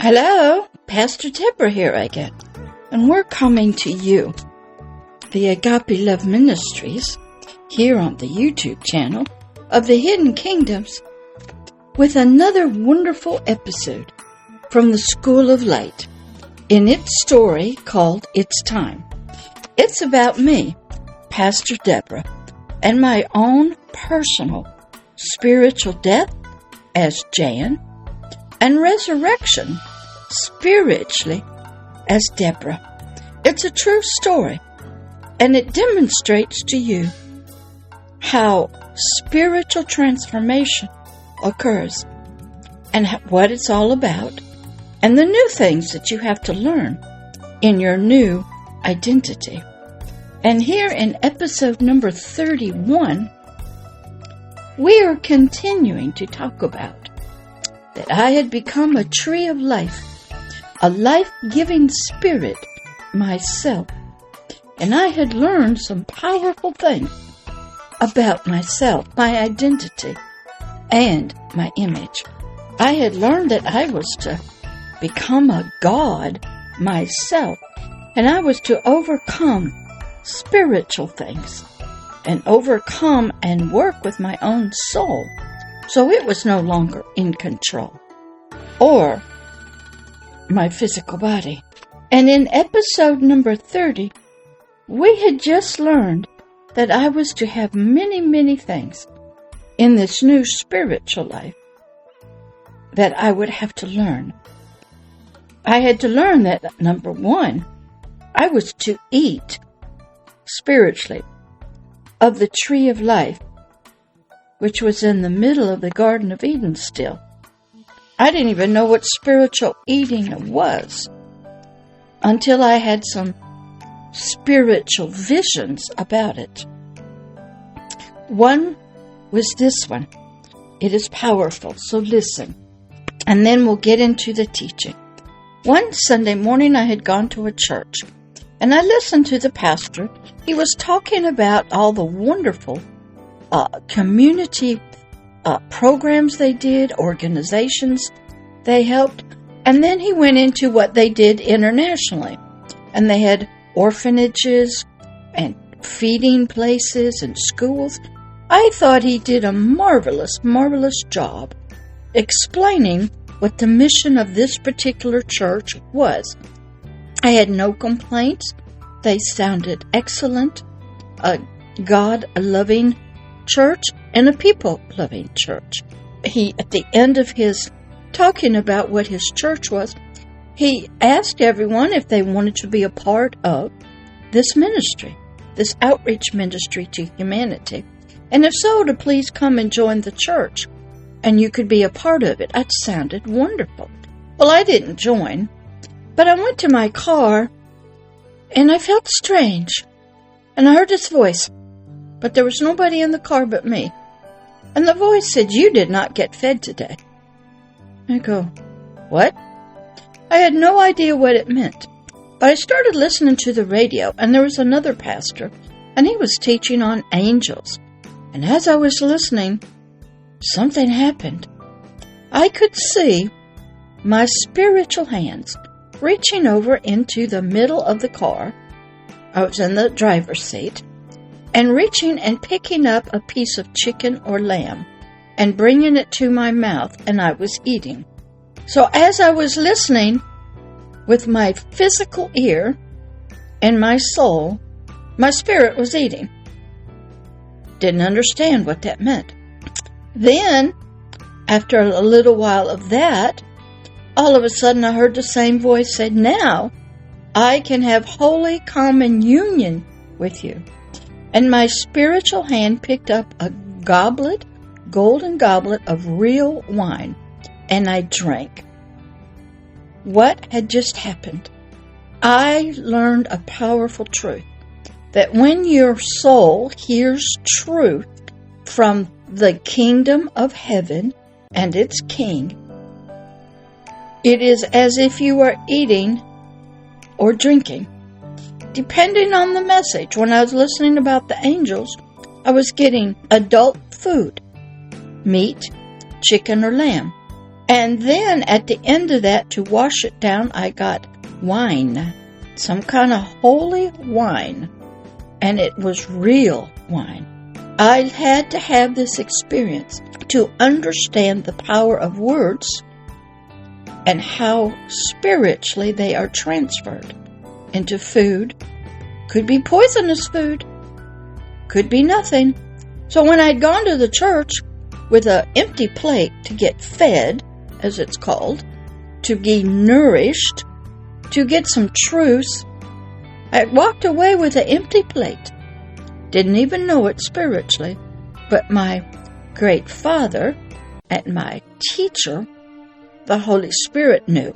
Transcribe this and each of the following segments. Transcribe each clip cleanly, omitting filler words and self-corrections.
Hello, Pastor Deborah here again, and we're coming to you, the Agape Love Ministries, here on the YouTube channel of the Hidden Kingdoms, with another wonderful episode from the School of Light, in its story called It's Time. It's about me, Pastor Deborah, and my own personal spiritual death as Jan, and resurrection spiritually as Deborah. It's a true story, and it demonstrates to you how spiritual transformation occurs and what it's all about, and the new things that you have to learn in your new identity. And here in episode number 31, we are continuing to talk about that I had become a tree of life, a life-giving spirit myself, and I had learned some powerful things about myself, my identity, and my image. I had learned that I was to become a god myself, and I was to overcome spiritual things and overcome and work with my own soul. So it was no longer in control, or my physical body. And in episode number 30, we had just learned that I was to have many, many things in this new spiritual life that I would have to learn. I had to learn that, number one, I was to eat spiritually of the tree of life, which was in the middle of the Garden of Eden still. I didn't even know what spiritual eating was until I had some spiritual visions about it. One was this one. It is powerful, so listen. And then we'll get into the teaching. One Sunday morning I had gone to a church, and I listened to the pastor. He was talking about all the wonderful community programs they did, organizations they helped, and then he went into what they did internationally. And they had orphanages and feeding places and schools. I thought he did a marvelous, marvelous job explaining what the mission of this particular church was. I had no complaints. They sounded excellent. A God-loving church and a people-loving church. He, at the end of his talking about what his church was, he asked everyone if they wanted to be a part of this ministry, this outreach ministry to humanity, and if so, to please come and join the church, and you could be a part of it. That sounded wonderful. Well, I didn't join, but I went to my car, and I felt strange, and I heard this voice, but there was nobody in the car but me. And the voice said, "You did not get fed today." I go, "What?" I had no idea what it meant. But I started listening to the radio, and there was another pastor, and he was teaching on angels. And as I was listening, something happened. I could see my spiritual hands reaching over into the middle of the car. I was in the driver's seat, and reaching and picking up a piece of chicken or lamb and bringing it to my mouth, and I was eating. So as I was listening with my physical ear and my soul, my spirit was eating. Didn't understand what that meant. Then, after a little while of that, all of a sudden I heard the same voice say, "Now I can have holy common union with you." And my spiritual hand picked up a goblet, golden goblet of real wine, and I drank. What had just happened? I learned a powerful truth, that when your soul hears truth from the kingdom of heaven and its king, it is as if you are eating or drinking, depending on the message. When I was listening about the angels, I was getting adult food, meat, chicken or lamb. And then at the end of that, to wash it down, I got wine, some kind of holy wine, and it was real wine. I had to have this experience to understand the power of words and how spiritually they are transferred into food. Could be poisonous food, could be nothing. So when I'd gone to the church with an empty plate to get fed, as it's called, to be nourished, to get some truth, I walked away with an empty plate. Didn't even know it spiritually, but my great Father and my teacher, the Holy Spirit, knew.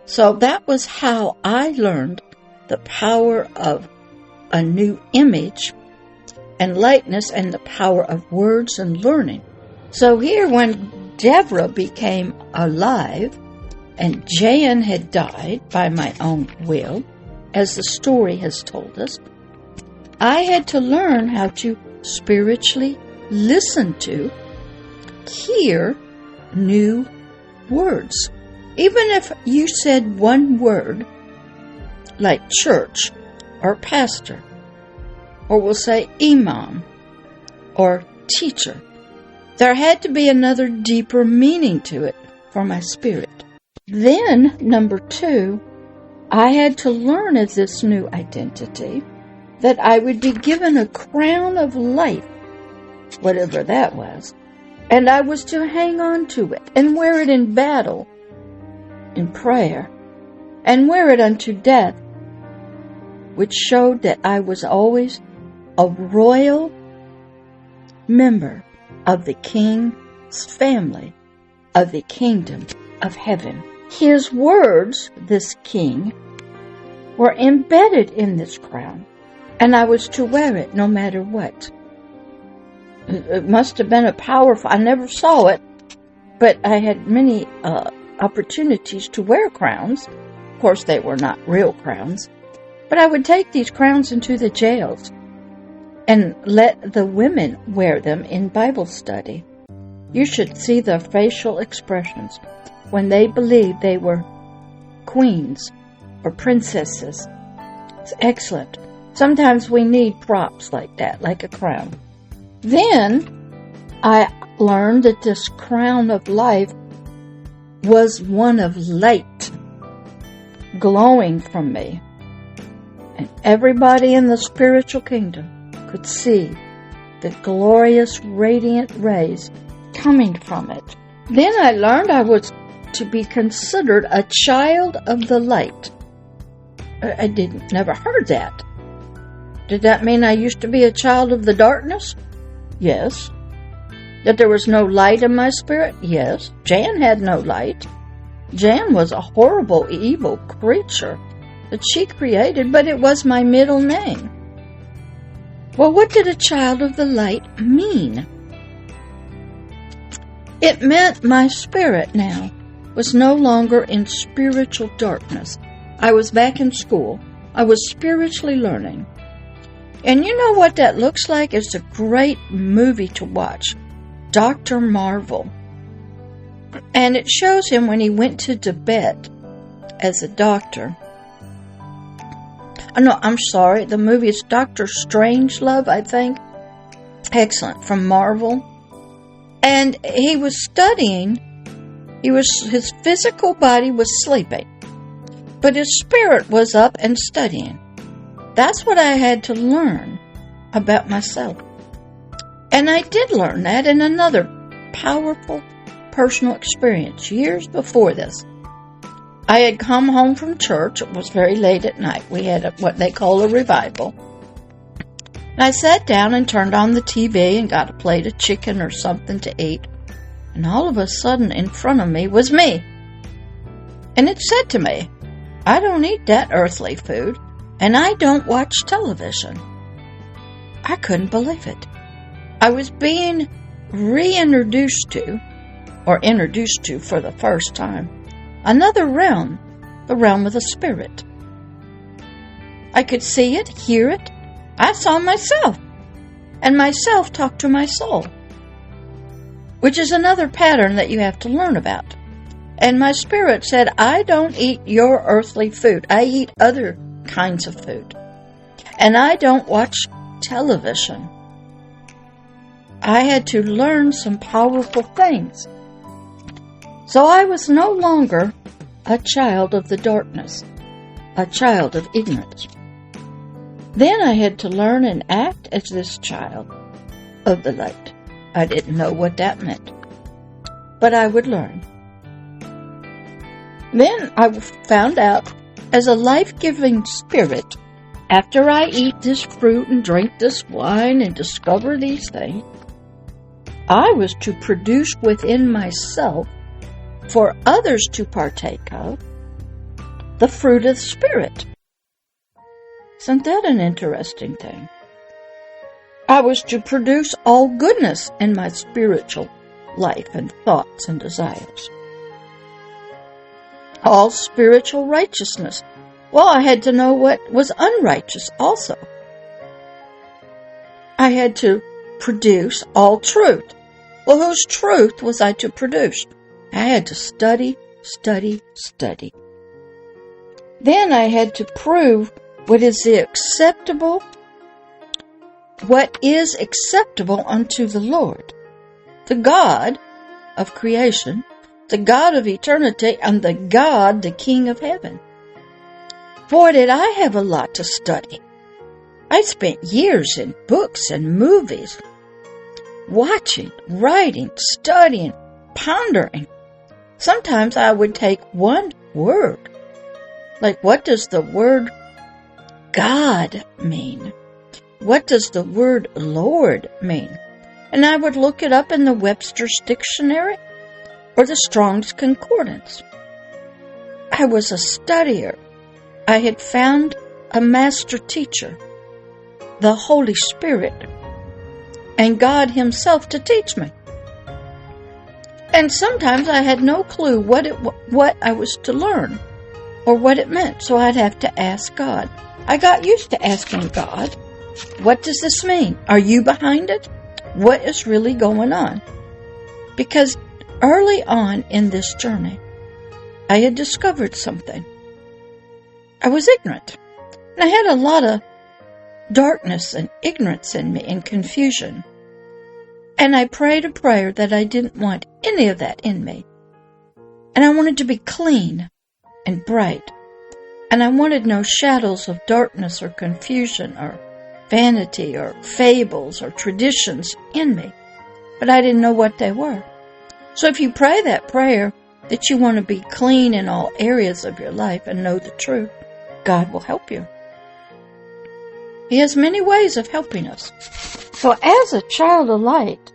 So that was how I learned the power of a new image and likeness and the power of words and learning. So here, when Deborah became alive and Jan had died by my own will, as the story has told us, I had to learn how to spiritually listen to, hear new words. Even if you said one word, like church or pastor, or we'll say imam or teacher, there had to be another deeper meaning to it for my spirit. Then, number 2, I had to learn as this new identity that I would be given a crown of life, whatever that was, and I was to hang on to it and wear it in battle, in prayer, and wear it unto death, which showed that I was always a royal member of the King's family, of the kingdom of heaven. His words, this king, were embedded in this crown, and I was to wear it no matter what. It must have been a powerful, I never saw it, but I had many opportunities to wear crowns. Of course, they were not real crowns, but I would take these crowns into the jails and let the women wear them in Bible study. You should see their facial expressions when they believed they were queens or princesses. It's excellent. Sometimes we need props like that, like a crown. Then I learned that this crown of life was one of light glowing from me. And everybody in the spiritual kingdom could see the glorious radiant rays coming from it. Then I learned I was to be considered a child of the light. I never heard that. Did that mean I used to be a child of the darkness? Yes. That there was no light in my spirit? Yes. Jan had no light. Jan was a horrible, evil creature that she created, but it was my middle name. Well, what did a child of the light mean? It meant my spirit now was no longer in spiritual darkness. I was back in school. I was spiritually learning. And you know what that looks like? It's a great movie to watch, Dr. Marvel. And it shows him when he went to Tibet as a doctor. Oh, no, I'm sorry. The movie is Dr. Strangelove, I think. Excellent, from Marvel. And he was studying. His physical body was sleeping, but his spirit was up and studying. That's what I had to learn about myself. And I did learn that in another powerful personal experience years before this. I had come home from church. It was very late at night. We had what they call a revival. And I sat down and turned on the TV and got a plate of chicken or something to eat. And all of a sudden in front of me was me. And it said to me, I don't eat that earthly food, and I don't watch television. I couldn't believe it. I was being reintroduced to, or introduced to for the first time, another realm, the realm of the spirit. I could see it, hear it. I saw myself, and myself talked to my soul. which is another pattern that you have to learn about. And my spirit said, I don't eat your earthly food. I eat other kinds of food. And I don't watch television. I had to learn some powerful things. So I was no longer a child of the darkness, a child of ignorance. Then I had to learn and act as this child of the light. I didn't know what that meant, but I would learn. Then I found out, as a life-giving spirit, after I eat this fruit and drink this wine and discover these things, I was to produce within myself, for others to partake of, the fruit of the Spirit. Isn't that an interesting thing? I was to produce all goodness in my spiritual life and thoughts and desires. All spiritual righteousness. Well, I had to know what was unrighteous also. I had to produce all truth. Well, whose truth was I to produce? I had to study. Then I had to prove what is acceptable unto the Lord, the God of creation, the God of eternity, and the God, the King of heaven. Boy, did I have a lot to study. I spent years in books and movies, watching, writing, studying, pondering. Sometimes I would take one word, like what does the word God mean? What does the word Lord mean? And I would look it up in the Webster's dictionary or the Strong's Concordance. I was a studier. I had found a master teacher, the Holy Spirit, and God Himself to teach me. And sometimes I had no clue what I was to learn or what it meant, so I'd have to ask God. I got used to asking God, what does this mean? Are you behind it? What is really going on? Because early on in this journey, I had discovered something. I was ignorant. And I had a lot of darkness and ignorance in me and confusion. And I prayed a prayer that I didn't want any of that in me. And I wanted to be clean and bright. And I wanted no shadows of darkness or confusion or vanity or fables or traditions in me. But I didn't know what they were. So if you pray that prayer that you want to be clean in all areas of your life and know the truth, God will help you. He has many ways of helping us. So as a child of light,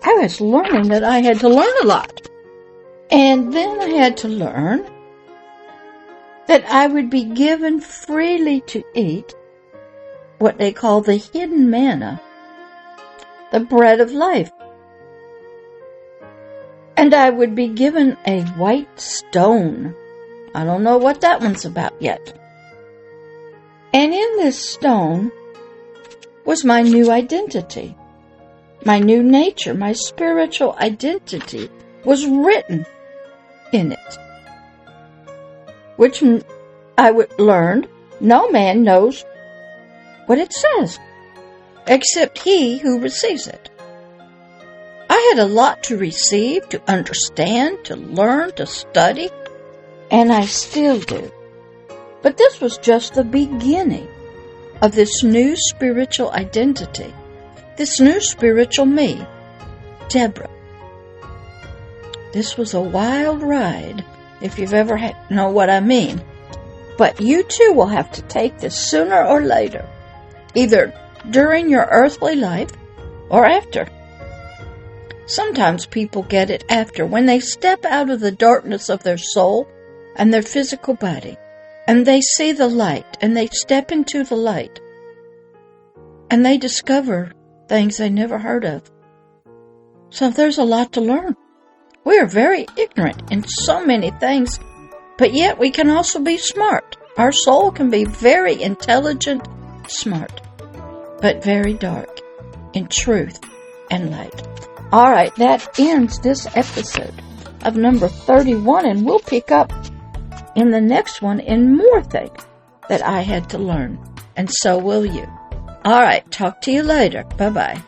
I was learning that I had to learn a lot. And then I had to learn that I would be given freely to eat what they call the hidden manna, the bread of life. And I would be given a white stone. I don't know what that one's about yet. And in this stone was my new identity, my new nature, my spiritual identity was written in it, which I would learn no man knows what it says, except he who receives it. I had a lot to receive, to understand, to learn, to study, and I still do. But this was just the beginning of this new spiritual identity, this new spiritual me, Deborah. This was a wild ride, if you've ever know what I mean. But you too will have to take this sooner or later, either during your earthly life or after. Sometimes people get it after, when they step out of the darkness of their soul and their physical body, and they see the light, and they step into the light, and they discover things they never heard of. So there's a lot to learn. We are very ignorant in so many things, but yet we can also be smart. Our soul can be very intelligent, smart, but very dark in truth and light. All right, that ends this episode of number 31, and we'll pick up in the next one in more things that I had to learn, and so will you. All right, talk to you later. Bye-bye.